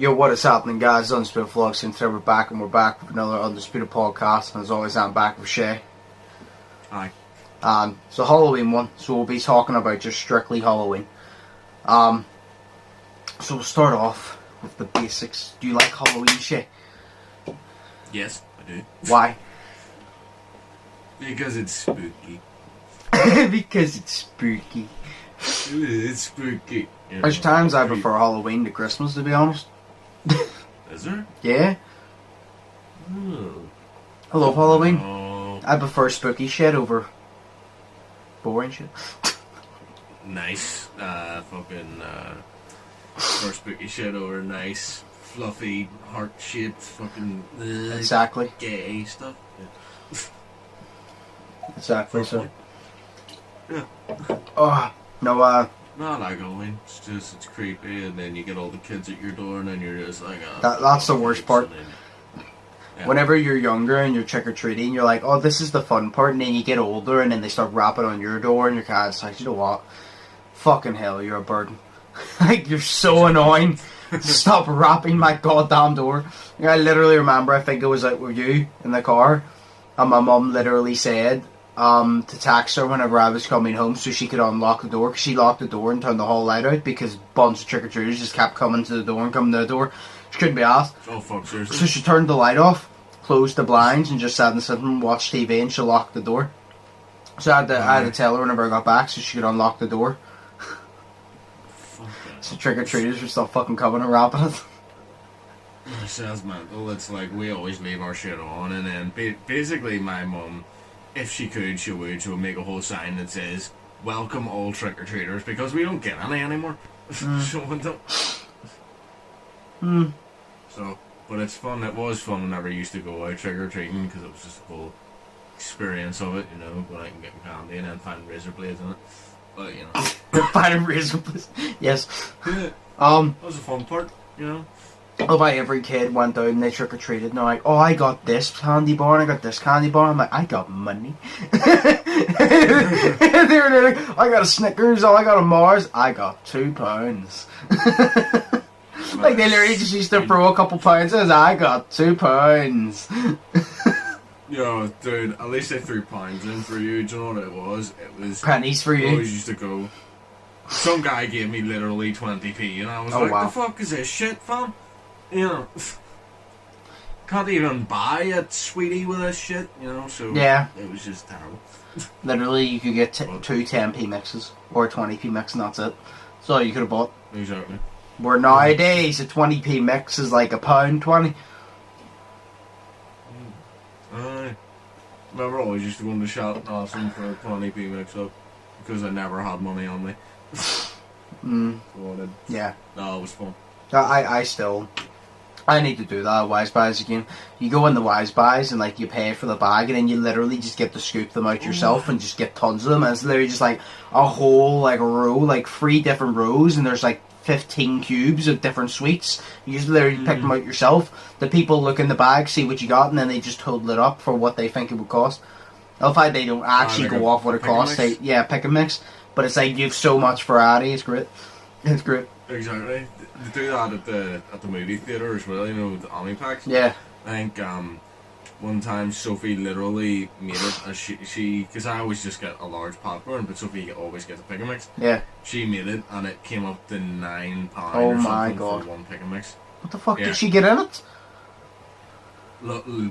Yo, what is happening, guys? Undisputed Vlogs, and today we're back, and we're back with another Undisputed podcast. And as always, I'm back with Shay. Hi. It's a Halloween one, so we'll be talking about just strictly Halloween. So we'll start off with the basics. Do you like Halloween, Shay? Yes, I do. Why? Because it's spooky. Because it's spooky. It's spooky. You know, There's times I prefer Halloween to Christmas, to be honest. Is there? Yeah. Oh. I love Halloween. Oh. I prefer spooky shit over boring shit. Nice. Prefer spooky shit over nice, fluffy, heart-shaped, fucking Exactly. gay stuff. Yeah. Exactly, so. Yeah. Oh, no, No, I like Halloween. It's creepy, and then you get all the kids at your door, and then you're just like, that's the worst part. Yeah. Whenever you're younger and you're trick-or-treating, you're like, oh, this is the fun part, and then you get older, and then they start rapping on your door, and you're kind of like, you know what? Fucking hell, you're a burden. Like, you're so annoying. Stop rapping my goddamn door. I literally remember, I think it was out with you in the car, and my mum literally said to text her whenever I was coming home so she could unlock the door, because she locked the door and turned the whole light out because a bunch of trick-or-treaters just kept coming to the door and coming to the door. She couldn't be asked. Oh, fuck, seriously? So she turned the light off, closed the blinds, and just sat in the sitting room, watched TV, and she locked the door. So I had to tell her whenever I got back so she could unlock the door. So trick-or-treaters were still fucking coming and rapping it. It sounds mental. It's like we always leave our shit on, and then basically my mum, if she could, she would make a whole sign that says, welcome all trick-or-treaters, because we don't get any anymore. So we don't. So, but it's fun. It was fun whenever I used to go out trick-or-treating, because it was just a whole experience of it, you know, going out and getting candy and then finding razor blades in it. But, you know. Finding razor blades. Yes. That was a fun part, you know. Oh, by every kid went out and they trick-or-treated and they're like, oh, I got this candy bar and I got this candy bar. I'm like, I got money. They're like, I got a Snickers, oh, I got a Mars. I got £2. Like, they literally just used to throw a couple pounds and I got £2. Yo, dude, at least they threw pounds in for you. Do you know what it was? It was pennies for you. I always used to go. Some guy gave me literally 20p, and I was like, wow. the fuck is this shit, fam? You know, can't even buy a sweetie with this shit, you know, so yeah. It was just terrible. Literally, you could get two 10p mixes, or a 20p mix, and that's it. That's all you could have bought. Exactly. Where nowadays, a 20p mix is like £1.20. Remember, I always used to go into the shop and ask them for a 20p mix up, because I never had money on me. So Yeah. No, it was fun. I need to do that at Wise Buys again. You go in the Wise Buys and like you pay for the bag and then you literally just get to scoop them out yourself and just get tons of them, and it's literally just like a whole like row, like 3 different rows, and there's like 15 cubes of different sweets. You just literally pick them out yourself. The people look in the bag, see what you got, and then they just total it up for what they think it would cost. They don't actually go off what it costs. They pick and mix. But it's like you have so much variety. It's great. It's great. Exactly. They do that at the movie theater as well, you know, with the Omnipacks. Yeah. I think one time Sophie literally made it as she because I always just get a large popcorn, but Sophie always gets a pick and mix. Yeah. She made it and it came up to £9 oh or my something God. for one pick and mix. What the fuck did she get in it?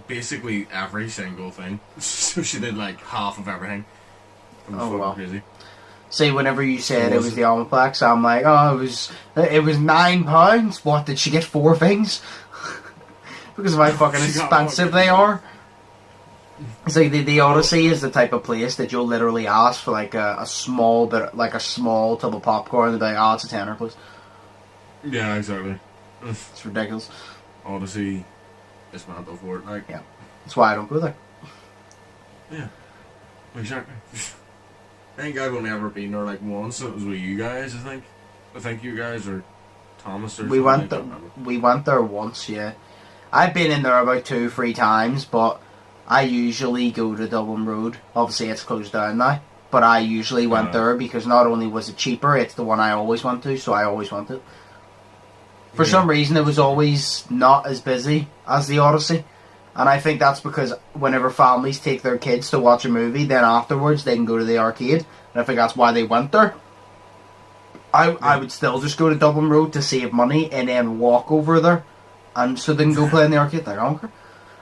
Basically every single thing. So she did like half of everything. It was fucking crazy. See, whenever you said it was the Omniplex, I'm like, oh, it was £9. What, did she get 4 things? Because of how fucking expensive they are. It's like the Odyssey is the type of place that you'll literally ask for like a small bit, like a small tub of popcorn, and they're like, oh, it's a tenner, please. Yeah, exactly. It's ridiculous. Odyssey is mental for it, like. Yeah, that's why I don't go there. Yeah, exactly. I think I've only ever been there like once. It was with you guys, I think. I think you guys or Thomas or we something. We went there once, yeah. I've been in there about 2-3 times, but I usually go to Dublin Road. Obviously, it's closed down now, but I usually went there because not only was it cheaper, it's the one I always went to, so I always went it. For some reason, it was always not as busy as the Odyssey. And I think that's because whenever families take their kids to watch a movie, then afterwards they can go to the arcade. And I think that's why they went there. I would still just go to Dublin Road to save money and then walk over there. And so they can go play in the arcade. Like, I don't care.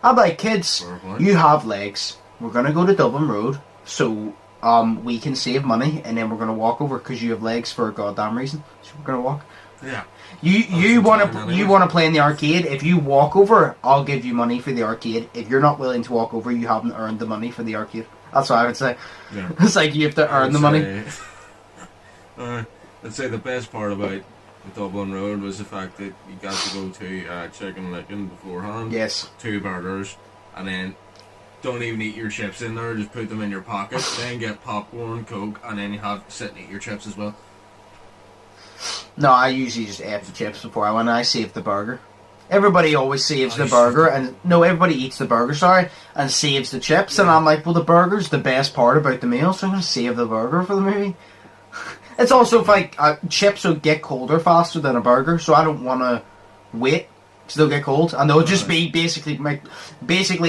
I'm like, kids, you have legs. We're going to go to Dublin Road so we can save money. And then we're going to walk over because you have legs for a goddamn reason. So we're going to walk. Yeah. You want to play in the arcade. If you walk over, I'll give you money for the arcade. If you're not willing to walk over, you haven't earned the money for the arcade. That's what I would say. Yeah. It's like you have to earn the money. I'd say the best part about the Dublin Road was the fact that you got to go to Chicken Licken beforehand. Yes. 2 burgers, and then don't even eat your chips in there. Just put them in your pocket. Then get popcorn, Coke, and then you sit and eat your chips as well. No, I usually just ate the chips before I went. I saved the burger. Everybody always saves the burger, and no, everybody eats the burger, sorry, and saves the chips. Yeah. And I'm like, well, the burger's the best part about the meal, so I'm going to save the burger for the movie. It's also like chips will get colder faster than a burger, so I don't want to wait till they'll get cold, and they'll just be basically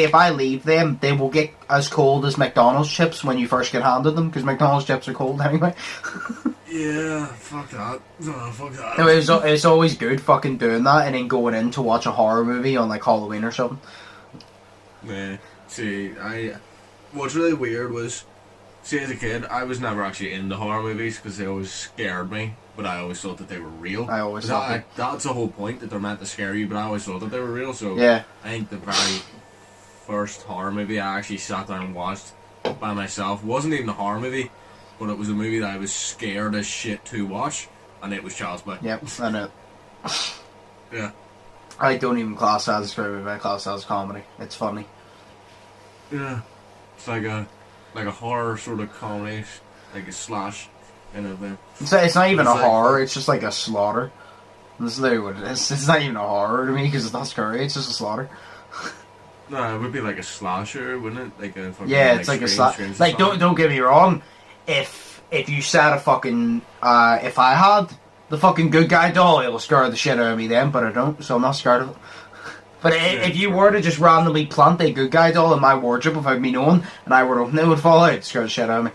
if I leave them, they will get as cold as McDonald's chips when you first get handed them, because McDonald's chips are cold anyway. Yeah, fuck that. No, fuck that. No, it's always good fucking doing that and then going in to watch a horror movie on like Halloween or something. Yeah. See, what's really weird was, see, as a kid, I was never actually into horror movies because they always scared me, but I always thought that they were real. I always thought that's the whole point, that they're meant to scare you, but I always thought that they were real, so yeah. I think the very first horror movie I actually sat down and watched by myself wasn't even a horror movie, but it was a movie that I was scared as shit to watch, and it was Child's Play. Yep, I know. Yeah. I don't even class that as a scary movie, I class that as comedy. It's funny. Yeah. It's like a horror sort of comedy, like a slash kind of thing. It's not even a horror, it's just like a slaughter. That's literally what it is. It's not even a horror to me because it's not scary, it's just a slaughter. No, it would be like a slasher, wouldn't it? Like a fucking, yeah, it's like a slasher. Like, don't get me wrong. If you said a fucking if I had the fucking good guy doll, it'll scare the shit out of me then, but I don't, so I'm not scared of it. But if you were to just randomly plant a good guy doll in my wardrobe without me knowing, and I were to open it, would fall out, it'd scare the shit out of me.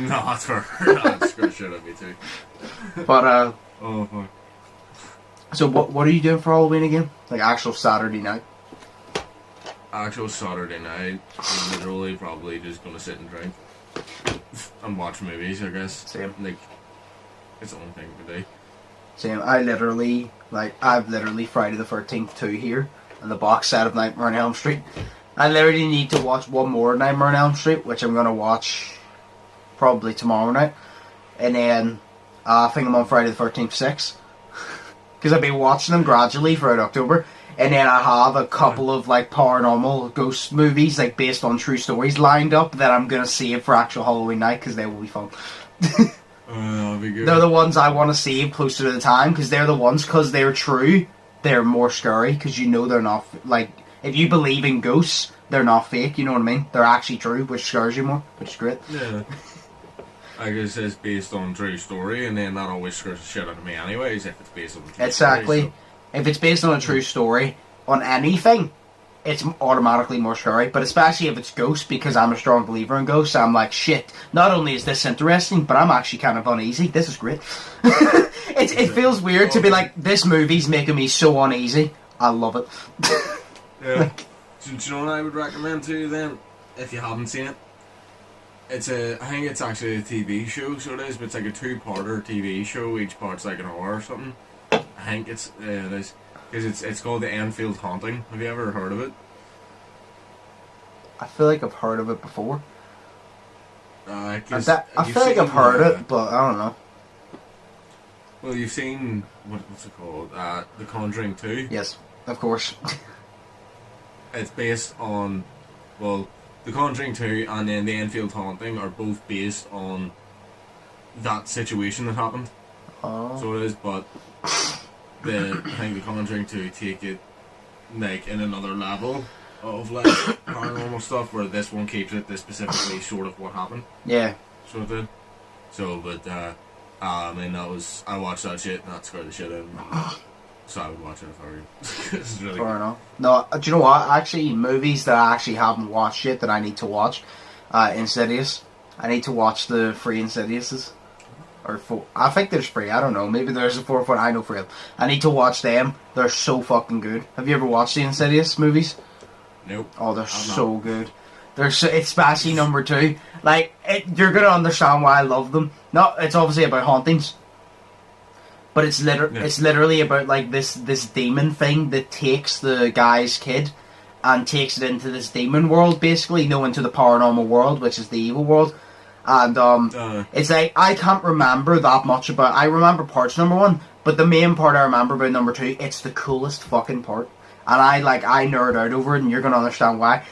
No, that's fair. That'd scare the shit out of me too. But oh fuck. So what are you doing for Halloween again? Like actual Saturday night? Actual Saturday night, I'm literally probably just gonna sit and drink and watch movies, I guess. Same. Like, it's the only thing to do. Same. I've literally Friday the 13th 2 here, and the box set of Nightmare on Elm Street. I literally need to watch one more Nightmare on Elm Street, which I'm gonna watch probably tomorrow night, and then I think I'm on Friday the 13th 6, because I've been watching them gradually throughout October. And then I have a couple of like paranormal ghost movies, like based on true stories, lined up that I'm gonna save for actual Halloween night because they will be fun. That'll be good. They're the ones I want to save closer to the time because they're the ones, because they're true, they're more scary because you know they're not like, if you believe in ghosts, they're not fake. You know what I mean? They're actually true, which scares you more, which is great. Yeah. I guess it's based on true story, and then that always scares the shit out of me anyways if it's based on true exactly. Story, so. If it's based on a true story, on anything, it's automatically more scary. But especially if it's ghosts, because I'm a strong believer in ghosts, I'm like, shit, not only is this interesting, but I'm actually kind of uneasy. This is great. It feels weird to be like, this movie's making me so uneasy. I love it. Yeah. Do you know what I would recommend to you then, if you haven't seen it? I think it's actually a TV show, so it is, but it's like a 2-parter TV show. Each part's like an hour or something. I think it is, because it's called The Enfield Haunting. Have you ever heard of it? I feel like I've heard of it before. I feel like I've heard it, but I don't know. Well, you've seen, what's it called? The Conjuring 2? Yes, of course. It's based on, well, The Conjuring 2 and then The Enfield Haunting are both based on that situation that happened. Oh. So it is, but I think The Conjuring 2 take it like in another level of like paranormal stuff, where this one keeps it this specifically sort of what happened. Yeah. So it did. So, but And I watched that shit and that scared the shit out of me. So I would watch it if I were you. It's really Fair enough. No, do you know what? Actually, movies that I actually haven't watched yet that I need to watch. Insidious. I need to watch the 3 Insidiouses. Or 4. I think there's 3. I don't know. Maybe there's a 4th one. I know 3 of them. I need to watch them. They're so fucking good. Have you ever watched the Insidious movies? Nope. Oh, they're so good. They're so, especially number 2. Like, you're gonna understand why I love them. No, it's obviously about hauntings. But it's literally about like this demon thing that takes the guy's kid and takes it into this demon world, basically, into the paranormal world, which is the evil world. And it's like I can't remember that much about. I remember parts number 1, but the main part I remember about number 2, it's the coolest fucking part, and I nerd out over it, and you're gonna understand why.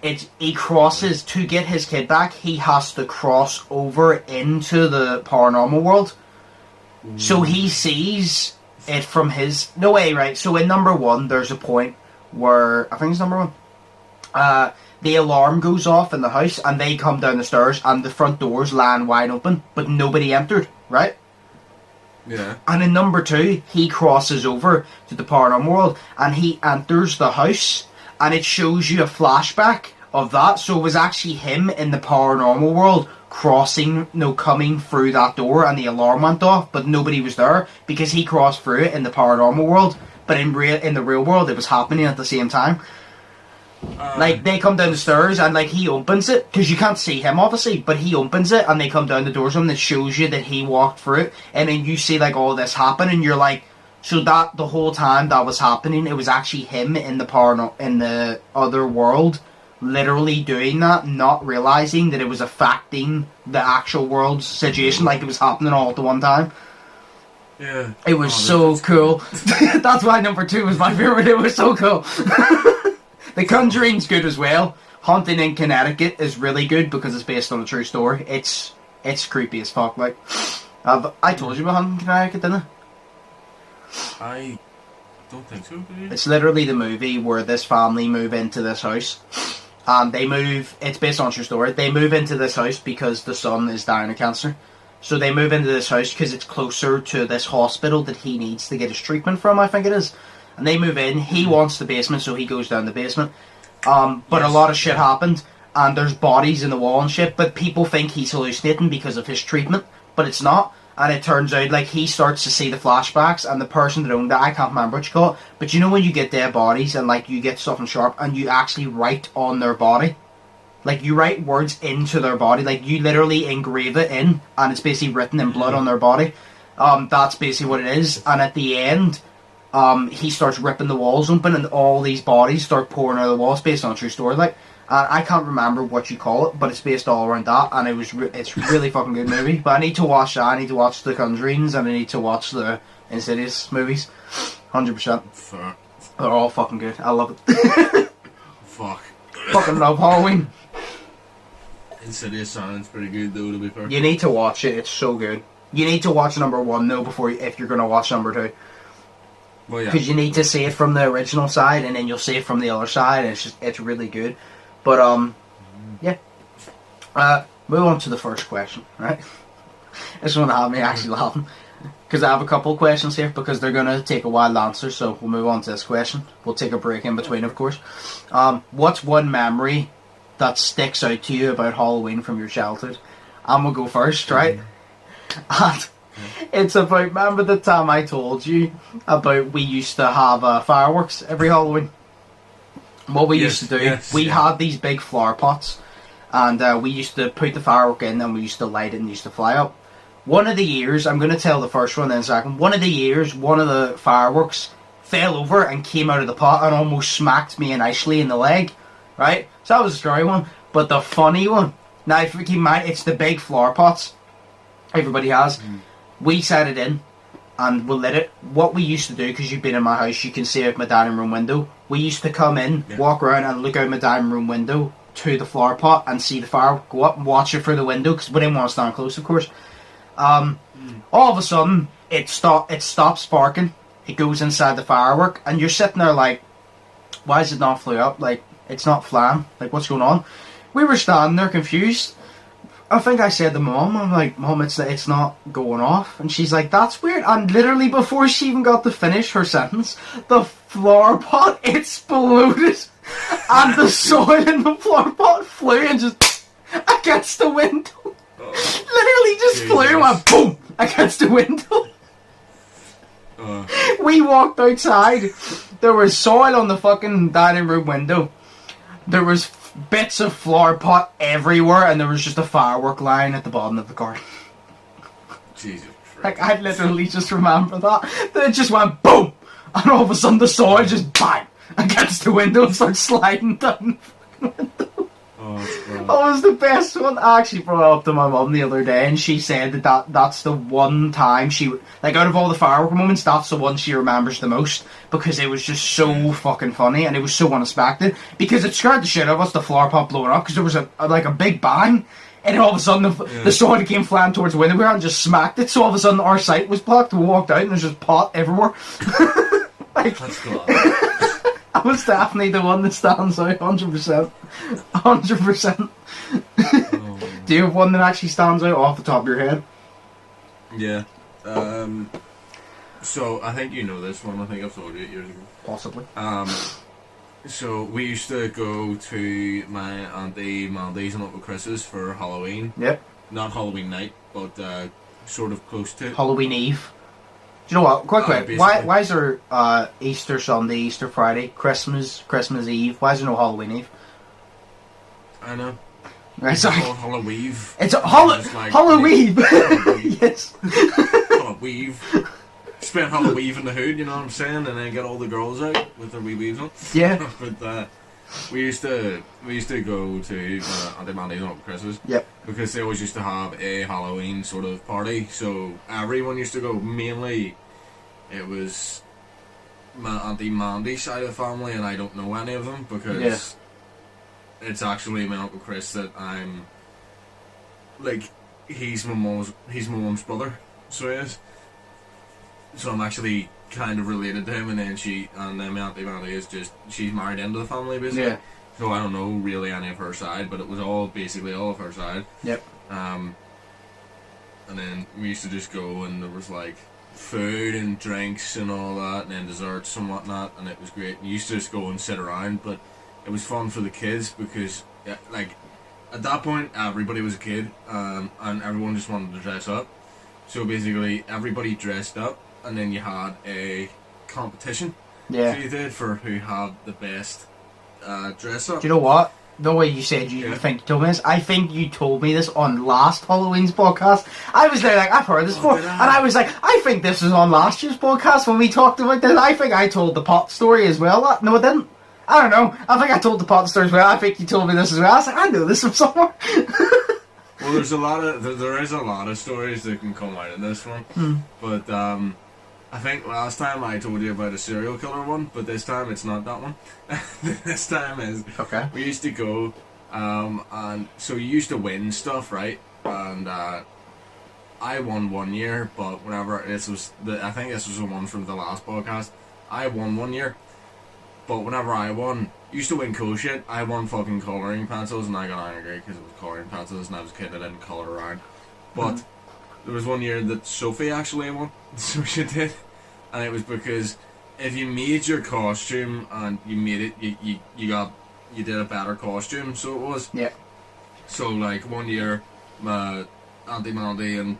He crosses to get his kid back. He has to cross over into the paranormal world. So he sees it from his... No way, right? So in number 1, there's a point where... I think it's number 1. The alarm goes off in the house, and they come down the stairs, and the front doors land wide open, but nobody entered, right? Yeah. And in number 2, he crosses over to the paranormal world, and he enters the house, and it shows you a flashback of that. So it was actually him in the paranormal world crossing, coming through that door, and the alarm went off, but nobody was there because he crossed through it in the paranormal world. But in the real world, it was happening at the same time. They come down the stairs, and he opens it because you can't see him obviously, but he opens it, and they come down the doors, and it shows you that he walked through it, and then you see all this happen, and you're like, so that the whole time that was happening, it was actually him in the other world. Literally doing that, not realizing that it was affecting the actual world's situation, it was happening all at the one time. Yeah. It was so cool. That's why number 2 was my favourite. It was so cool. The Conjuring's good as well. Haunting in Connecticut is really good because it's based on a true story. It's creepy as fuck. I told you about Haunting in Connecticut, didn't I? I don't think so, dude. It's literally the movie where this family move into this house. And it's based on a true story. They move into this house because the son is dying of cancer. So they move into this house because it's closer to this hospital that he needs to get his treatment from, I think it is. And they move in. He wants the basement, so he goes down the basement. But a lot of shit happened, and there's bodies in the wall and shit, but people think he's hallucinating because of his treatment, but it's not. And it turns out, he starts to see the flashbacks, and the person that owned it, I can't remember what you call it, but when you get dead bodies, and, you get something sharp, and you actually write on their body, you write words into their body, you literally engrave it in, and it's basically written in blood on their body. That's basically what it is, and at the end, he starts ripping the walls open, and all these bodies start pouring out of the walls, based on a true story, I can't remember what you call it, but it's based all around that, and it's really fucking good movie. But I need to watch that. I need to watch the Conjurings, and I need to watch the Insidious movies. 100%. Fuck. They're all fucking good. I love it. Fuck. Fucking love Halloween. Insidious sounds pretty good though, to be fair. You need to watch it. It's so good. You need to watch number 1 though if you're gonna watch number 2. Well, yeah. Because you need to see it from the original side, and then you'll see it from the other side, and it's really good. But, yeah. Move on to the first question, right? This one had me actually laughing. Because I have a couple of questions here, because they're going to take a while to answer, so we'll move on to this question. We'll take a break in between, of course. What's one memory that sticks out to you about Halloween from your childhood? I'm going to go first, right? And it's about, remember the time I told you about we used to have fireworks every Halloween? What we used to do, we had these big flower pots, and we used to put the firework in, and we used to light it and used to fly up. One of the years, I'm going to tell the first one then second, one of the years, one of the fireworks fell over and came out of the pot and almost smacked me and Ashley in the leg, right? So that was a scary one. But the funny one, now if you keep in mind, it's the big flower pots everybody has. We set it in, and we lit it. What we used to do, because you've been in my house, you can see out my dining room window. We used to come in, walk around and look out my dining room window to the flower pot and see the fire go up and watch it through the window, because we didn't want to stand close, of course. All of a sudden, it stops sparking. It goes inside the firework, and you're sitting there like, why is it not flew up? It's not flying. What's going on? We were standing there confused. I think I said to Mum, I'm like, Mum, it's not going off. And she's like, that's weird. And literally before she even got to finish her sentence, the flower pot exploded. And the soil in the flower pot flew and just against the window. Literally just flew and went boom against the window. We walked outside. There was soil on the fucking dining room window. There was bits of flower pot everywhere, and there was just a firework line at the bottom of the garden. Jesus Christ. Like, I literally just remember that. Then it just went boom, and all of a sudden the soil just bang against the window and started sliding down the window. That was the best one. I actually brought it up to my mum the other day, and she said that's the one time she, like, out of all the firework moments, that's the one she remembers the most, because it was just so fucking funny, and it was so unexpected, because it scared the shit out of us, the flower pot blowing up, because there was a big bang, and all of a sudden the soil came flying towards the window and just smacked it, so all of a sudden our sight was blocked, we walked out and there's just pot everywhere. Like, that's cool. I was definitely the one that stands out, 100%. 100%. Do you have one that actually stands out off the top of your head? Yeah. So, I think you know this one. I think I've told you 8 years ago. Possibly. So, we used to go to my Auntie Mandy's and Uncle Chris's for Halloween. Yep. Not Halloween night, but sort of close to it. Halloween Eve. Do you know what? Quick. Why is there Easter Sunday, Easter Friday, Christmas Eve? Why is there no Halloween Eve? I know. Right, sorry. Halloween. It's a Halloween. Yes. Halloween. Spend Halloween in the hood, you know what I'm saying, and then get all the girls out with their wee weaves on. Yeah. But we used to go to Auntie Mandy's and Uncle Chris's. Yep. Because they always used to have a Halloween sort of party, so everyone used to go. Mainly, it was my Auntie Mandy's side of the family, and I don't know any of them because it's actually my Uncle Chris that I'm like. He's my mum's brother, so he is. So I'm actually kind of related to him, and then my Auntie Mandy is just, she's married into the family basically. Yeah. So I don't know really any of her side, but it was basically all of her side. Yep. And then we used to just go, and there was like food and drinks and all that, and then desserts and whatnot, and it was great. We used to just go and sit around, but it was fun for the kids because, like, at that point everybody was a kid, and everyone just wanted to dress up. So basically everybody dressed up, and then you had a competition. Yeah. So you did for who had the best dress up. Do you know what? The way you said you think you told me this, I think you told me this on last Halloween's podcast. I was there like, I've heard this before, and I was like, I think this was on last year's podcast when we talked about this. I think I told the pot story as well. No, I didn't. I don't know. I think I told the pot story as well. I think you told me this as well. I was like, I know this from somewhere. Well, there is a lot of stories that can come out in this one, but I think last time I told you about a serial killer one, but this time it's not that one. This time is we used to go, and so you used to win stuff, right? And I won one year, but whenever I think this was the one from the last podcast. I won one year, but whenever I won, used to win cool shit. I won fucking colouring pencils, and I got angry because it was colouring pencils, and I was a kid that didn't colour around. But there was one year that Sophie actually won, so she did, and it was because if you made your costume and you made it, you did a better costume, so it was. Yeah. So like one year, my Auntie Mandy and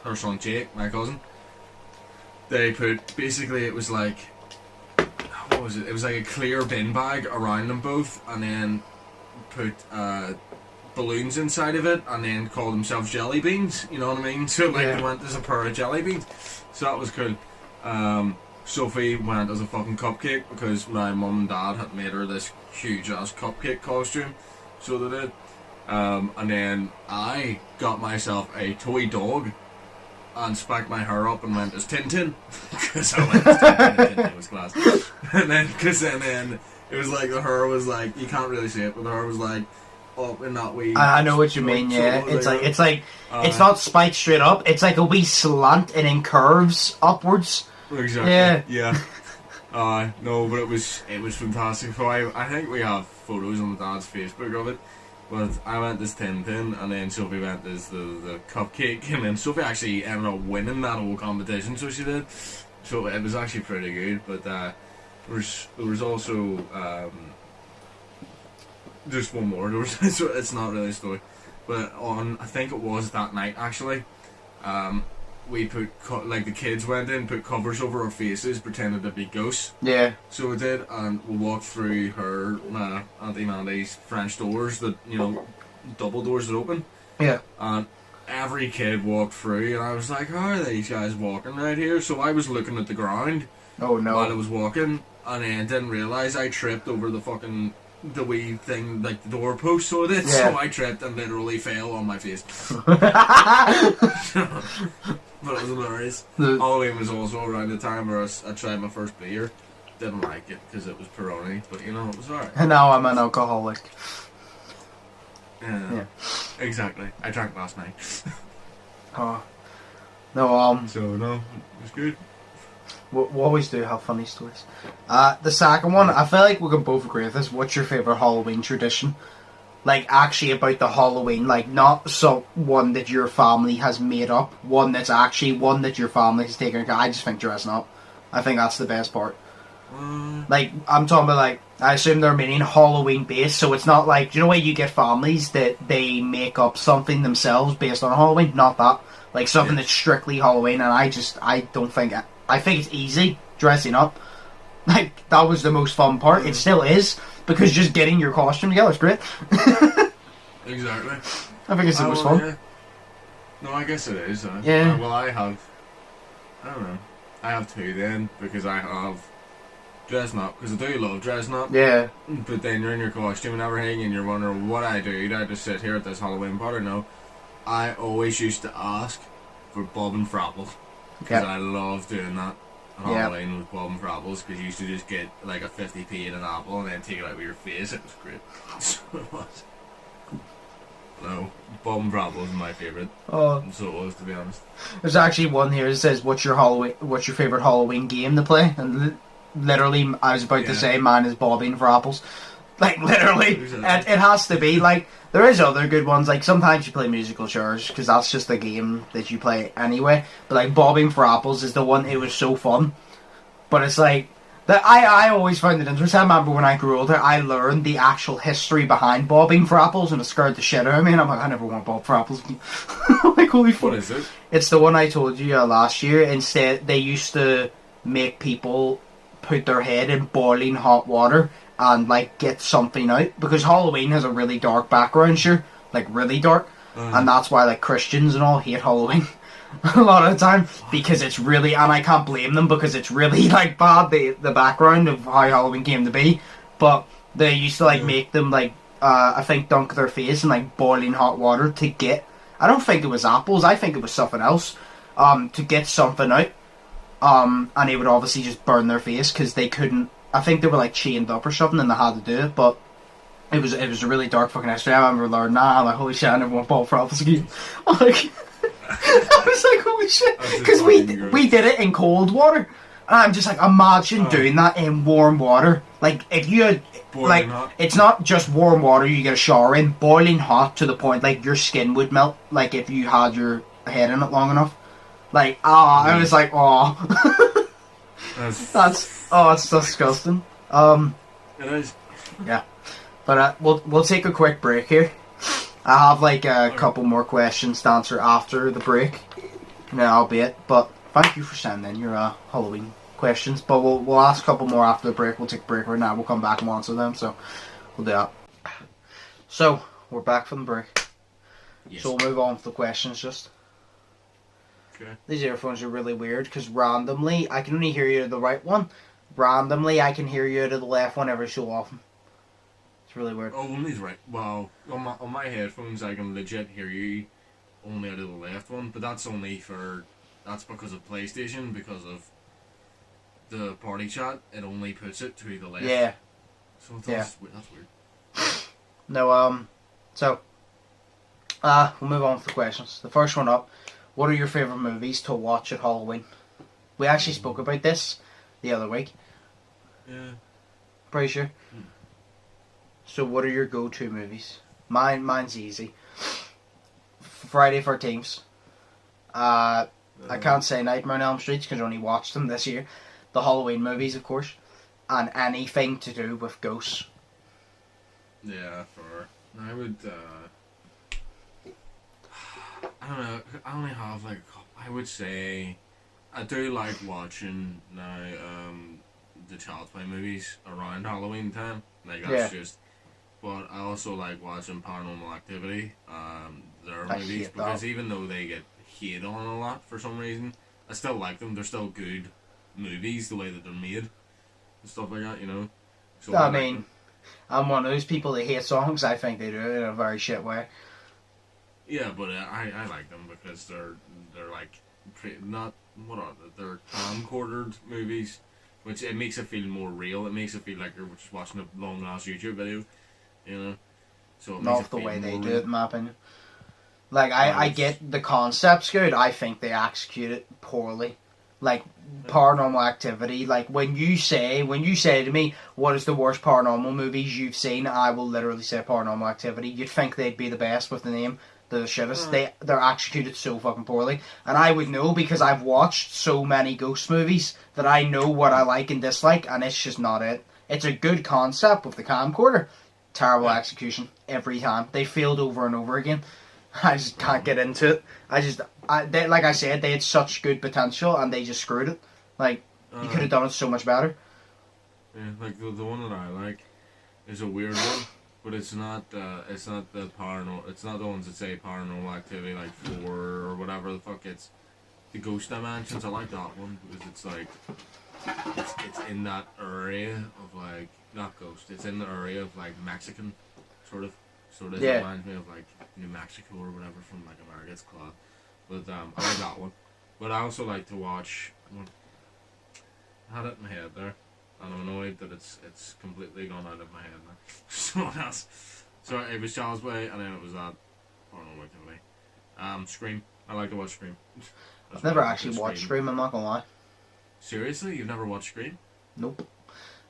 her son Jake, my cousin, they put, basically it was like, what was it? It was like a clear bin bag around them both, and then put balloons inside of it, and then called themselves jelly beans, you know what I mean? So like they went as a pair of jelly beans, so that was cool. Sophie went as a fucking cupcake because my mum and dad had made her this huge ass cupcake costume, so they did. And then I got myself a toy dog and spacked my hair up and went as Tintin because I went as Tintin. It was class. And then it was like the hair was like, you can't really see it, but the hair was like up in that way. I know what you mean. Yeah, it's like it's not spiked straight up. It's like a wee slant and then curves upwards. Exactly. Yeah. No, but it was fantastic. So I think we have photos on the dad's Facebook of it. But I went as Tintin, and then Sophie went as the cupcake, and then Sophie actually ended up winning that whole competition, so she did. So it was actually pretty good, but there was also just one more. There was, so it's not really a story, but I think it was that night actually. We put like the kids went in, put covers over our faces, pretended to be ghosts. Yeah. So we did, and we walked through her Auntie Mandy's French doors that double doors that open. Yeah. And every kid walked through, and I was like, "How are these guys walking right here?" So I was looking at the ground. Oh no. While I was walking, and then didn't realise I tripped over the wee thing, like the doorpost, so I did. Yeah. So I tripped and literally fell on my face. But it was hilarious. Halloween was also around the time where I tried my first beer. Didn't like it because it was Peroni, but it was alright. And now I'm an alcoholic. Yeah. Exactly. I drank last night. Oh. No, So, no, it was good. we always do have funny stories. The second one, I feel like we can both agree with this. What's your favourite Halloween tradition? Like, actually about the Halloween, like, not one that your family has made up, one that's actually one that your family has taken. I just think dressing up. I think that's the best part. Like, I'm talking about, like, I assume they're meaning Halloween based, so it's not like, do you know where you get families that they make up something themselves based on Halloween? Not that. Like, something that's strictly Halloween, and I don't think, I think it's easy dressing up. Like, that was the most fun part. It still is, because just getting your costume together is great. Exactly. I think it's the most fun. Yeah. No, I guess it is. Yeah. Well, I don't know. I have two then, because I have dressing up, because I do love dressing up. Yeah. But then you're in your costume and everything, and you're wondering what I do. Do I just sit here at this Halloween party? No. I always used to ask for bob and frapples, because I love doing that. Halloween with bob and frapples, because you used to just get like a 50p and an apple and then take it out with your face. It was great. So it was. No, bob and frapples is my favourite. Oh. So it was, to be honest. There's actually one here that says, what's your favourite Halloween game to play? And literally, I was about to say mine is bobbing for apples. Like, literally, it has to be. Like, there is other good ones. Like, sometimes you play musical chairs, because that's just a game that you play anyway. But, like, bobbing for apples is the one. It was so fun. But it's like, I always found it interesting. I remember when I grew older, I learned the actual history behind bobbing for apples, and it scared the shit out of me. And I'm like, I never want to bob for apples. I'm like, holy fuck. What is it? It's the one I told you last year. Instead, they used to make people put their head in boiling hot water and, like, get something out. Because Halloween has a really dark background, sure. Like, really dark. And that's why, like, Christians and all hate Halloween. A lot of the time. Because it's really... And I can't blame them, because it's really, like, bad, the background of how Halloween came to be. But they used to, like, make them, like, I think dunk their face in, like, boiling hot water to get... I don't think it was apples. I think it was something else. To get something out. And they would obviously just burn their face, because they couldn't... I think they were, like, chained up or something, and they had to do it, but it was a really dark fucking history. I remember learning that, I'm like, holy shit, I never want ball for apples again. Like, I was like, holy shit, because we did it in cold water, and I'm just like, imagine doing that in warm water. Like, if you had, like, it's not just warm water you get a shower in, boiling hot to the point, like, your skin would melt, like, if you had your head in it long enough. Like, I was like, it's disgusting. It is. Yeah. But we'll take a quick break here. I have like a couple more questions to answer after the break. Albeit. But thank you for sending in your Halloween questions. But we'll ask a couple more after the break. We'll take a break right now. We'll come back and answer them. So we'll do that. So we're back from the break. Yes. So we'll move on to the questions just. Okay. These earphones are really weird because randomly I can only hear you to the right one. Randomly I can hear you to the left one every so often. It's really weird. Oh, only's right. Wow. On my headphones I can legit hear you only out of the left one, but that's because of PlayStation, because of the party chat, it only puts it to the left. Yeah. So that's weird. No, so we'll move on to the questions. The first one up. What are your favourite movies to watch at Halloween? We actually spoke about this the other week. Yeah. Pretty sure. So what are your go-to movies? Mine's easy. Friday 13th. I can't say Nightmare on Elm Street because I only watched them this year. The Halloween movies, of course. And anything to do with ghosts. Yeah, I would, I don't know, I only have like, I would say, I do like watching now, the Child's Play movies around Halloween time. Like, that's just, but I also like watching Paranormal Activity, their movies, because even though they get hate on a lot for some reason, I still like them. They're still good movies, the way that they're made, and stuff like that, you know? So I mean, I'm one of those people that hate songs. I think they do it in a very shit way. Yeah, but I like them because they're like they're camcordered movies, which it makes it feel more real. It makes it feel like you're just watching a long ass YouTube video, you know. So it not the way they do it, in my opinion. Like I get the concept's good. I think they execute it poorly. Like Paranormal Activity. Like when you say to me, what is the worst paranormal movies you've seen? I will literally say Paranormal Activity. You'd think they'd be the best with the name. The shittest. They're executed so fucking poorly. And I would know because I've watched so many ghost movies that I know what I like and dislike, and it's just not it. It's a good concept with the camcorder. Terrible execution every time. They failed over and over again. I just can't get into it. They, like I said, they had such good potential and they just screwed it. Like, you could have done it so much better. Yeah, like the one that I like is a weird one. But it's not the paranormal. It's not the ones that say Paranormal Activity like 4 or whatever the fuck. It's the Ghost Dimensions. I like that one because it's like it's in that area of like not ghost. It's in the area of like Mexican sort of. So it reminds me of like New Mexico or whatever from like America. It's class. But I like that one. But I also like to watch. I had it in my head there. And I'm annoyed that it's completely gone out of my head now. So it was Child's Play, and then it was that Paranormal Activity. Scream. I like to watch Scream. I've never actually watched Scream, I'm not gonna lie. Seriously? You've never watched Scream? Nope.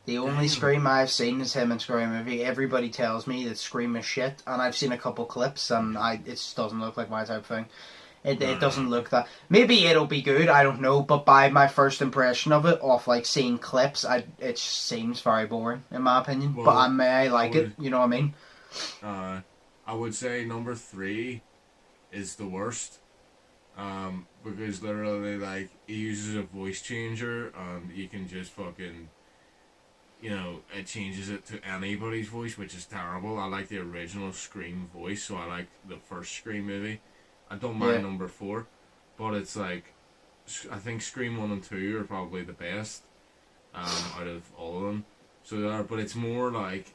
The only Scream I've seen is him in Scary Movie. Everybody tells me that Scream is shit, and I've seen a couple clips, and it just doesn't look like my type of thing. It doesn't look that... Maybe it'll be good, I don't know, but by my first impression of it, off like seeing clips, it seems very boring, in my opinion. Well, but I like it, you know what I mean? I would say number 3 is the worst. Because literally, like, he uses a voice changer, and you can just fucking... You know, it changes it to anybody's voice, which is terrible. I like the original Scream voice, so I like the first Scream movie. I don't mind number 4, but it's like, I think Scream 1 and 2 are probably the best out of all of them. So but it's more like,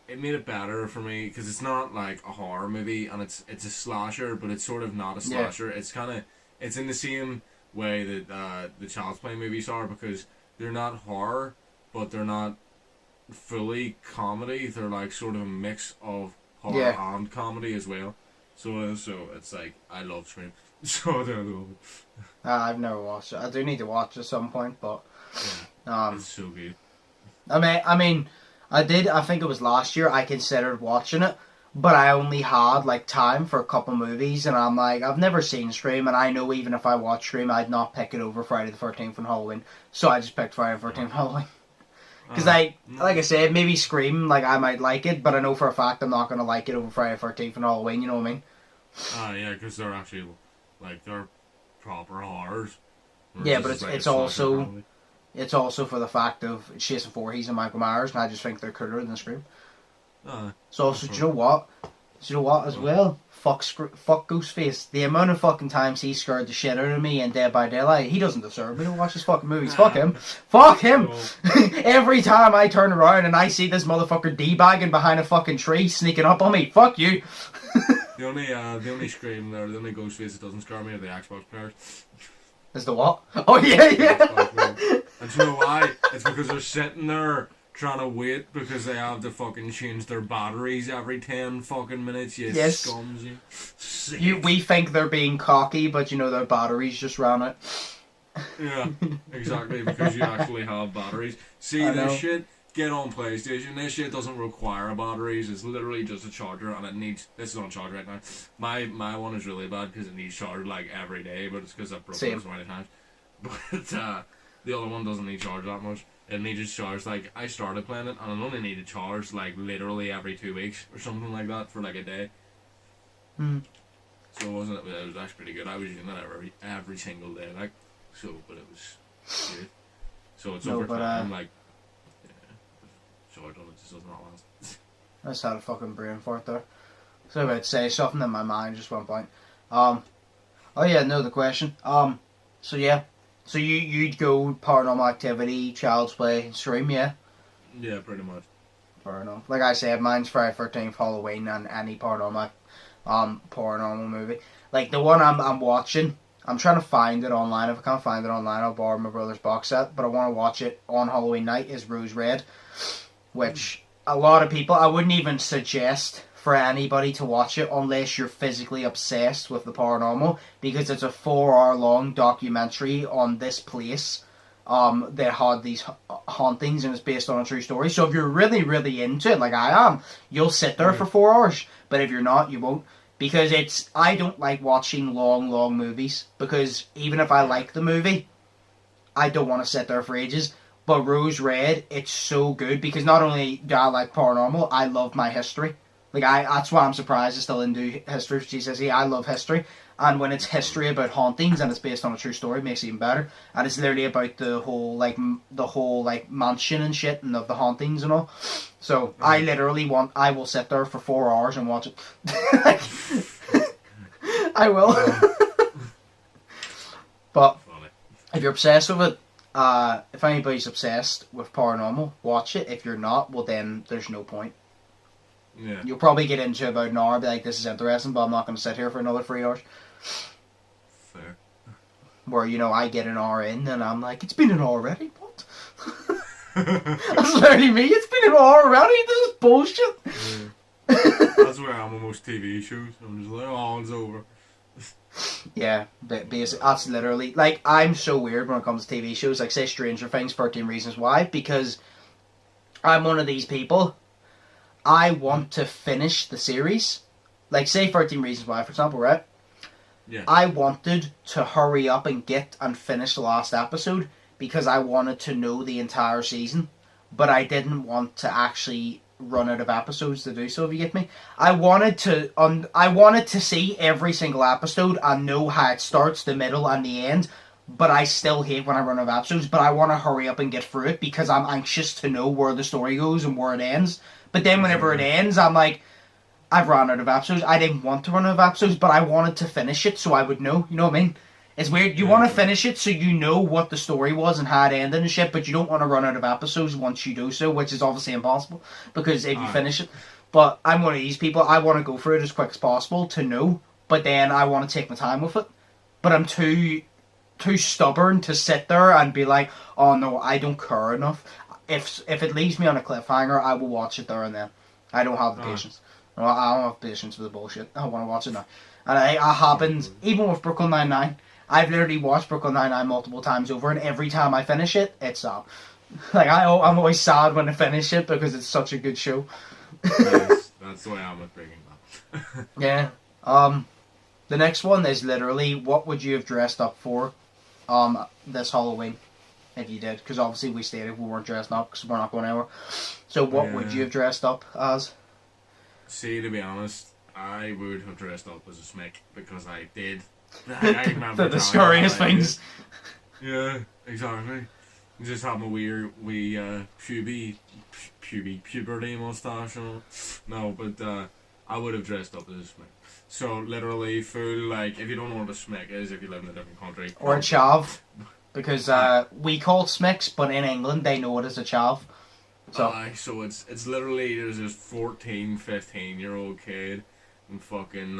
it made it better for me because it's not like a horror movie and it's a slasher, but it's sort of not a slasher. It's kind of, it's in the same way that the Child's Play movies are because they're not horror, but they're not fully comedy. They're like sort of a mix of horror and comedy as well. So it's like, I love Scream. So I don't know. I've never watched it. I do need to watch it at some point, but... it's so good. I mean, I think it was last year, I considered watching it, but I only had, like, time for a couple movies, and I'm like, I've never seen Scream, and I know even if I watch Scream, I'd not pick it over Friday the 13th and Halloween, so I just picked Friday the 13th and Halloween. Because, like I said, maybe Scream, like, I might like it, but I know for a fact I'm not going to like it over Friday the 13th and Halloween, you know what I mean? Yeah, because they're actually, like, they're proper horrors. Yeah, but it's also for the fact of Jason Voorhees and Michael Myers, and I just think they're cooler than Scream. So also, do you know what? As well? Fuck Ghostface. The amount of fucking times he scared the shit out of me in Dead by Daylight, he doesn't deserve me to watch his fucking movies. Fuck him. Fuck him! Every time I turn around and I see this motherfucker D-bagging behind a fucking tree, sneaking up on me, fuck you! The only Scream there, the only Ghostface that doesn't scare me are the Xbox players. Is the what? Oh yeah! And you know why? It's because they're sitting there trying to wait because they have to fucking change their batteries every 10 fucking minutes, you scums, you. We think they're being cocky, but you know their batteries just ran out. Yeah, exactly, because you actually have batteries. See this shit? get on PlayStation. This shit doesn't require batteries. It's literally just a charger, and it needs. This is on charge right now. My one is really bad because it needs charged like every day, but it's because I've broken it so many times. But the other one doesn't need charge that much. It needed charge, like, I started playing it, and it only needed charge, like, literally every 2 weeks, or something like that, for, like, a day. So it was actually pretty good. I was using it every single day, like, so, but it was good. So it's over time, like, yeah, charge on it just does not last. I just had a fucking brain fart there. So I about to say something in my mind just went blank. Oh yeah, no, the question. So yeah. So you'd go Paranormal Activity, Child's Play, stream, yeah? Yeah, pretty much. Fair enough. Like I said, mine's Friday 13th, Halloween, and any paranormal movie. Like the one I'm watching, I'm trying to find it online. If I can't find it online, I'll borrow my brother's box set. But I want to watch it on Halloween night. Is Rose Red, which a lot of people, I wouldn't even suggest for anybody to watch it unless you're physically obsessed with the paranormal, because it's a 4-hour long documentary on this place that had these hauntings, and it's based on a true story. So if you're really, really into it, like I am, you'll sit there for 4 hours. But if you're not, you won't. Because I don't like watching long movies, because even if I like the movie, I don't want to sit there for ages. But Rose Red, it's so good, because not only do I like paranormal, I love my history. Like, that's why I'm surprised I still didn't do history for GCSE. I love history. And when it's history about hauntings and it's based on a true story, it makes it even better. And it's literally about the whole mansion and shit and of the hauntings and all. So, I will sit there for 4 hours and watch it. I will. But, if you're obsessed with it, if anybody's obsessed with paranormal, watch it. If you're not, well then, there's no point. Yeah. You'll probably get into about an hour and be like, this is interesting, but I'm not going to sit here for another 3 hours. Fair. Where, I get an hour in and I'm like, it's been an hour already? What? That's literally me. It's been an hour already? This is bullshit. Yeah. That's where I'm on most TV shows. I'm just like, oh, it's over. Yeah, basically, that's literally, like, I'm so weird when it comes to TV shows. Like, say Stranger Things, 13 Reasons Why, because I'm one of these people. I want to finish the series. Like, say 13 Reasons Why, for example, right? Yeah. I wanted to hurry up and get and finish the last episode because I wanted to know the entire season. But I didn't want to actually run out of episodes to do so, if you get me. I wanted to see every single episode and know how it starts, the middle, and the end. But I still hate when I run out of episodes. But I want to hurry up and get through it because I'm anxious to know where the story goes and where it ends. But then whenever it ends, I'm like, I've run out of episodes. I didn't want to run out of episodes, but I wanted to finish it so I would know. You know what I mean? It's weird. You want to finish it so you know what the story was and how it ended and shit, but you don't want to run out of episodes once you do so, which is obviously impossible, because if you finish it. But I'm one of these people. I want to go through it as quick as possible to know, but then I want to take my time with it. But I'm too stubborn to sit there and be like, oh no, I don't care enough. If it leaves me on a cliffhanger, I will watch it there and then. I don't have the patience. No, I don't have patience for the bullshit. I want to watch it now. And it happened, even with Brooklyn Nine-Nine. I've literally watched Brooklyn Nine-Nine multiple times over, and every time I finish it, it's sad. Like, I'm always sad when I finish it because it's such a good show. Yes, that's the way I'm with Breaking Bad. Yeah. The next one is literally, what would you have dressed up for this Halloween? If you did, because obviously we stated we weren't dressed up because we're not going anywhere. So what would you have dressed up as? See, to be honest, I would have dressed up as a smick because I did. I remember the scariest things. Yeah, exactly. Just have my weird, puberty mustache and all. No, but I would have dressed up as a smick. So literally, full, like, if you don't know what a smick is, if you live in a different country. Or a chav. Because we call it smicks, but in England they know it as a chav. So it's literally, there's this 14, 15-year-old kid, and fucking,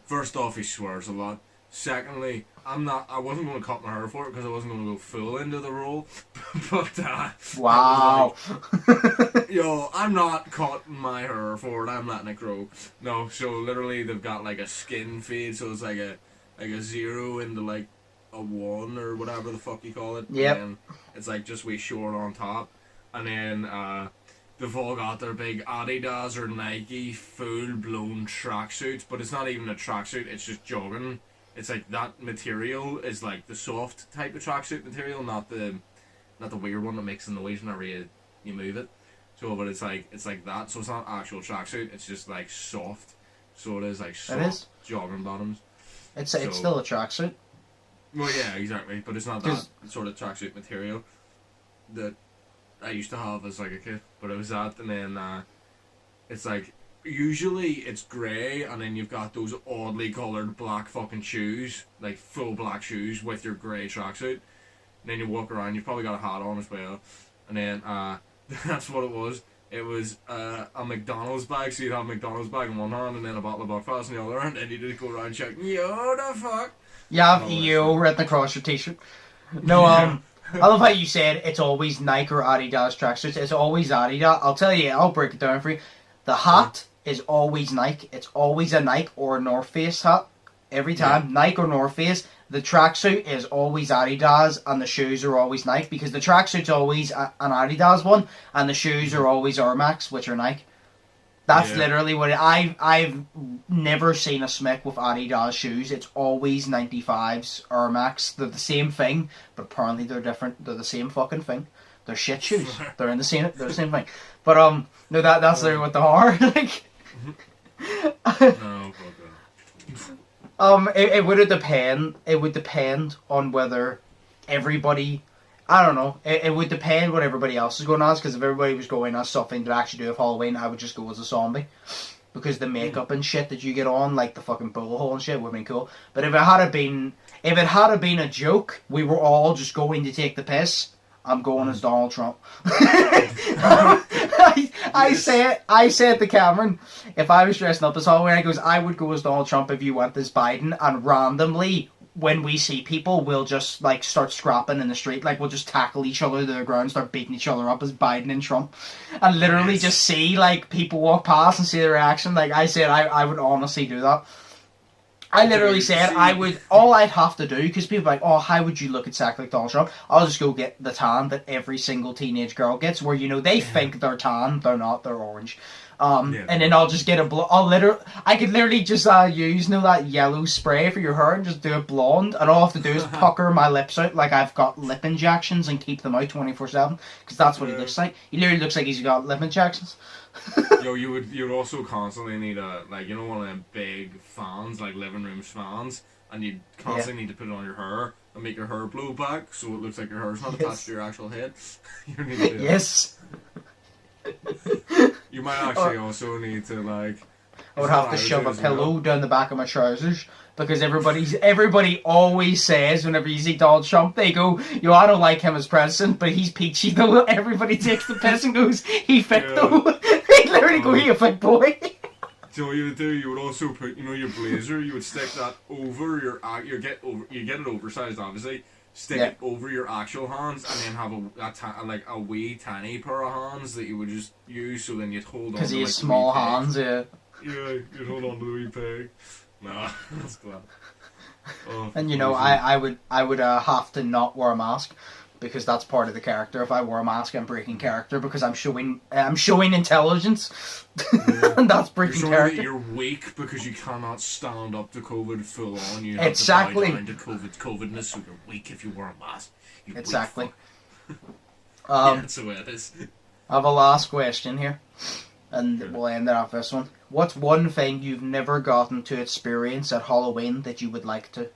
first off, he swears a lot. Secondly, I wasn't going to cut my hair for it because I wasn't going to go full into the role. But, wow. Like, yo, I'm not cutting my hair for it, I'm letting it grow. No, so literally they've got like a skin fade, so it's like a 0 into like a 1 or whatever the fuck you call it. Yep. And then it's like just wee short on top. and then they've all got their big Adidas or Nike full-blown tracksuits, but it's not even a tracksuit, it's just jogging. It's like that material is like the soft type of tracksuit material, not the weird one that makes the noise whenever you move it. So, but it's like that, so it's not actual tracksuit, it's just like soft. So it is like soft jogging bottoms. It's still a tracksuit. Well, yeah, exactly, but it's not that sort of tracksuit material that I used to have as like a kid. But it was that, and then it's like usually it's grey, and then you've got those oddly coloured black fucking shoes, like full black shoes with your grey tracksuit. And then you walk around. You've probably got a hat on as well, and then that's what it was. It was a McDonald's bag, so you'd have a McDonald's bag in one hand and then a bottle of Buckfast in the other hand, and you just go around shouting, "Yo, the fuck!" You have EO written across your t-shirt. No, I love how you said it's always Nike or Adidas tracksuits. It's always Adidas. I'll tell you, I'll break it down for you. The hat is always Nike. It's always a Nike or a North Face hat. Every time, Nike or North Face. The tracksuit is always Adidas, and the shoes are always Nike, because the tracksuit's always an Adidas one, and the shoes are always Air Max, which are Nike. That's literally what I've never seen a smick with Adidas shoes. It's always 95s Air Max. They're the same thing, but apparently they're different. They're the same fucking thing. They're shit shoes. They're the same thing. But no, that's literally what they are. Like, no, it would depend. It would depend on whether everybody. I don't know. It would depend what everybody else is going as, because if everybody was going as something to actually do with Halloween, I would just go as a zombie. Because the makeup and shit that you get on, like the fucking bullet hole and shit, would have been cool. But if it had been a joke, we were all just going to take the piss, I'm going as Donald Trump. I said to Cameron, if I was dressing up as Halloween, I would go as Donald Trump if you went as Biden, and randomly, when we see people, we'll just like start scrapping in the street. Like, we'll just tackle each other to the ground, start beating each other up as Biden and Trump, and literally just see like people walk past and see the reaction. Like I said, I would honestly do that. I literally said I would. All I'd have to do, because people are like, oh, how would you look exactly like Donald Trump? I'll just go get the tan that every single teenage girl gets, where they think they're tan, they're not, they're orange. And then I'll just get I could literally just use that yellow spray for your hair and just do it blonde, and all I have to do is pucker my lips out like I've got lip injections and keep them out 24/7, because that's what he looks like. He literally looks like he's got lip injections. Yo, you would also constantly need one of them big fans, like living room fans, and you'd constantly need to put it on your hair and make your hair blow back so it looks like your hair's not attached to your actual head. You need to do yes. You might actually also need to I would have to shove a pillow down the back of my trousers, because everybody always says whenever you see Donald Trump, they go, "Yo, I don't like him as president, but he's peachy though." Everybody takes the piss and goes, "He fit though." They literally go, "He a fit boy." So what you would do, you would also put, your blazer, you would stick that over you get it oversized, obviously. Stick it over your actual hands, and then have a wee tiny pair of hands that you would just use, so then you'd hold on to, because he has small hands, Yeah, you'd hold on to the wee peg. Nah, that's glad. Oh, and I would have to not wear a mask, because that's part of the character. If I wear a mask, I'm breaking character, because I'm showing intelligence, and that's breaking character. That you're weak because you cannot stand up to COVID full on. You have to bow down to COVIDness, so you're weak if you wear a mask. Exactly. That's the way it is. I have a last question here, and we'll end it off this one. What's one thing you've never gotten to experience at Halloween that you would like to?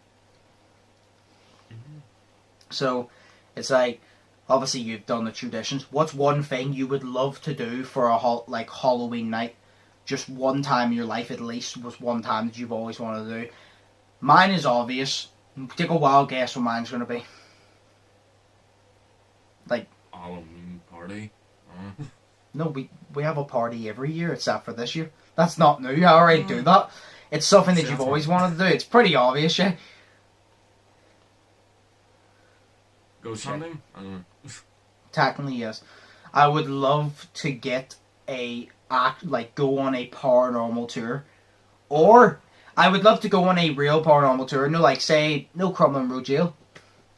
So, it's like, obviously you've done the traditions. What's one thing you would love to do for a Halloween night? Just one time in your life, at least, was one time that you've always wanted to do. Mine is obvious. Take a wild guess what mine's going to be. Like, Halloween party? No, we have a party every year except for this year. That's not new. I already do that. It's something that you've always wanted to do. It's pretty obvious, yeah. Ghost hunting? Technically, yes. I would love to get go on a paranormal tour. Or, I would love to go on a real paranormal tour. No, say, no Crumlin Road Jail.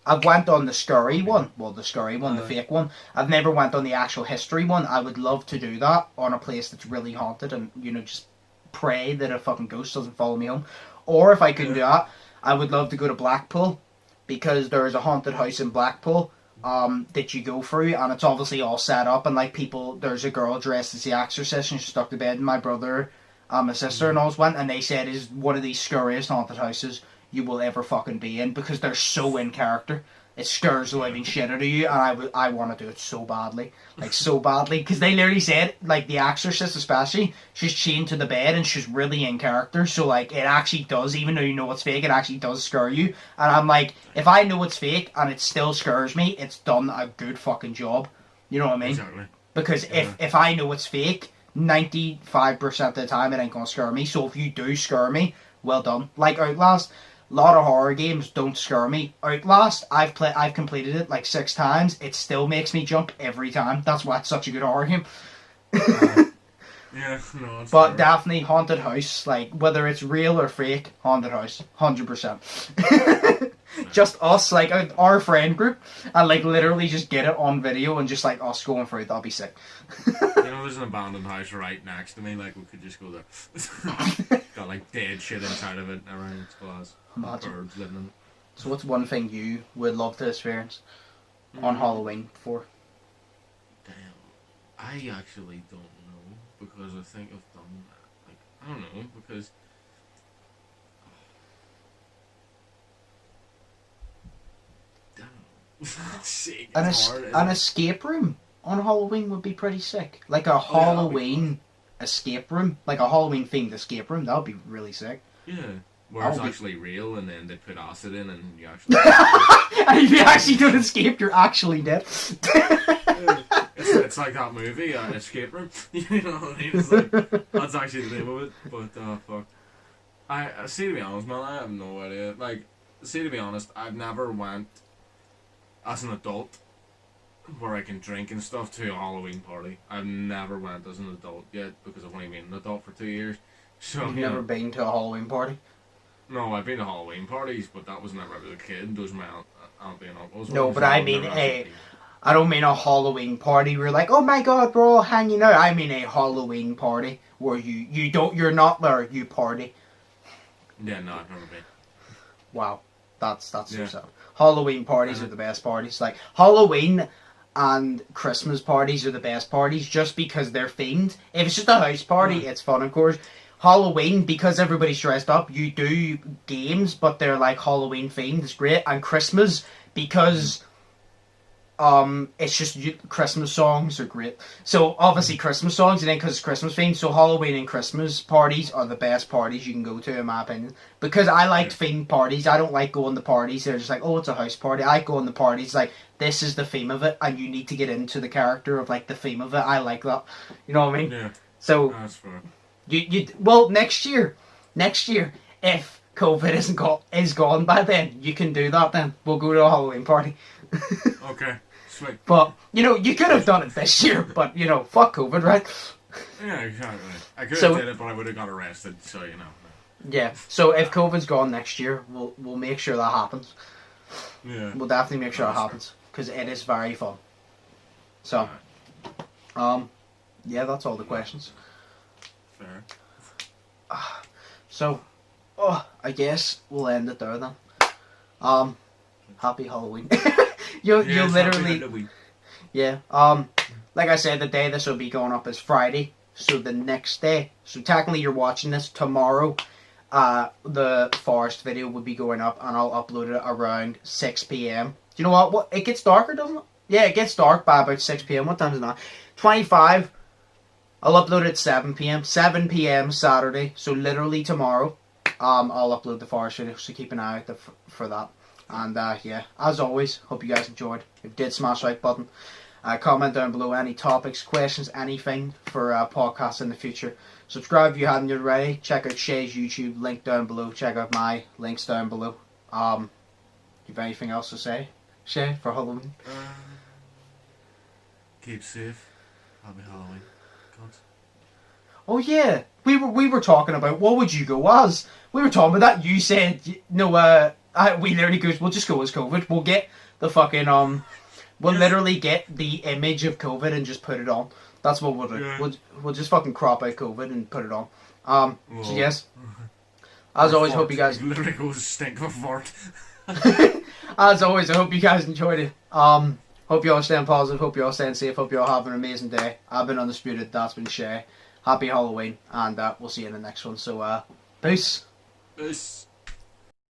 I've went on the scurry one. Well, the scurry one, the fake one. I've never went on the actual history one. I would love to do that on a place that's really haunted and, you know, just pray that a fucking ghost doesn't follow me home. Or if I can do that, I would love to go to Blackpool, because there is a haunted house in Blackpool that you go through, and it's obviously all set up, and like people, there's a girl dressed as the Exorcist and she's stuck to bed, and my brother, my sister and all went, and they said is one of these scariest haunted houses you will ever fucking be in, because they're so in character. It scares the living shit out of you, and I want to do it so badly. Like, so badly. Because they literally said, like, The Exorcist especially, she's chained to the bed and she's really in character. So, like, it actually does, even though you know it's fake, it actually does scare you. And I'm like, if I know it's fake and it still scares me, it's done a good fucking job. You know what I mean? Exactly. Because if I know it's fake, 95% of the time it ain't gonna scare me. So if you do scare me, well done. Like Outlast, a lot of horror games don't scare me. Outlast, I've completed it like 6 times. It still makes me jump every time. That's why it's such a good horror game. Yeah, no, it's But fair. definitely haunted house, like whether it's real or fake, haunted house, 100%. Just us, like our friend group, and like literally just get it on video and just like us going through it. That'll be sick. You know, there's an abandoned house right next to me. Like, we could just go there. Got like dead shit inside of it around its glass. Imagine. Birds living in it. So what's one thing you would love to experience on Halloween for? Damn, I actually don't know, because I think I've done that. Like, I don't know, because An escape room on Halloween would be pretty sick. Like a Halloween escape room, like a Halloween themed escape room. That would be really sick. Yeah, where it's actually real, and then they put acid in, and you actually. And if you actually don't escape, you're actually dead. It's like that movie, Escape Room. You know what I mean? It's like, that's actually the name of it. But fuck, I see, to be honest, man, I have no idea. Like, see, to be honest, I've never went as an adult where I can drink and stuff to a Halloween party. I've never went as an adult yet, because I've only been an adult for 2 years. So You've never been to a Halloween party? No, I've been to Halloween parties, but that was never as a kid. Those were my auntie and uncles. No, but I mean, I don't mean a Halloween party where you're like, oh my god, we're all hanging out. I mean a Halloween party where you're not there, you party. Yeah, no, I've never been. Wow, that's so sad. Halloween parties are the best parties. Like Halloween and Christmas parties are the best parties just because they're themed. If it's just a house party, it's fun, of course. Halloween, because everybody's dressed up, you do games, but they're like Halloween themed. It's great. And Christmas, because it's just Christmas songs are great. So obviously Christmas songs, and then because it's Christmas themed, so Halloween and Christmas parties are the best parties you can go to, in my opinion. Because I like themed parties. I don't like going to parties. They're just like, oh, it's a house party. I like going to parties like, this is the theme of it, and you need to get into the character of like the theme of it. I like that. You know what I mean? Yeah. So that's fair. Well, next year, if COVID is gone by then, you can do that. Then we'll go to a Halloween party. Okay, sweet. But you could have done it this year, but fuck COVID, right? Yeah, exactly. I could have did it, but I would have got arrested. So Yeah. So if COVID's gone next year, we'll make sure that happens. Yeah. We'll definitely make sure it happens because it is very fun. So, yeah, that's all the questions. Fair. So, I guess we'll end it there then. Happy Halloween. You'll literally, yeah. Like I said, the day this will be going up is Friday. So the next day, so technically you're watching this tomorrow. The forest video will be going up, and I'll upload it around 6 p.m. Do you know what? It gets darker, doesn't it? Yeah, it gets dark by about 6 p.m. What time is it now? 25. I'll upload it at 7 p.m. 7 p.m. Saturday, so literally tomorrow. I'll upload the forest video, so keep an eye out for that. And yeah, as always, hope you guys enjoyed. If you did, smash the like button. Comment down below any topics, questions, anything for podcasts in the future. Subscribe if you haven't already. Check out Shay's YouTube, link down below. Check out my links down below. You have anything else to say, Shay, for Halloween? Keep safe. Happy Halloween. Oh yeah, we were talking about what would you go as. We were talking about that. You said We literally goes, we'll just go as COVID. We'll get the fucking we'll literally get the image of COVID and just put it on. That's what we'll do. Yeah. We'll just fucking crop out COVID and put it on. So yes, Or as always, fart. hope you guys. It literally goes stink of a fart. As always, I hope you guys enjoyed it. Hope you all staying positive. Hope you all staying safe. Hope you all have an amazing day. I've been Undisputed. That's been Shay. Happy Halloween, and we'll see you in the next one. So, peace. Peace.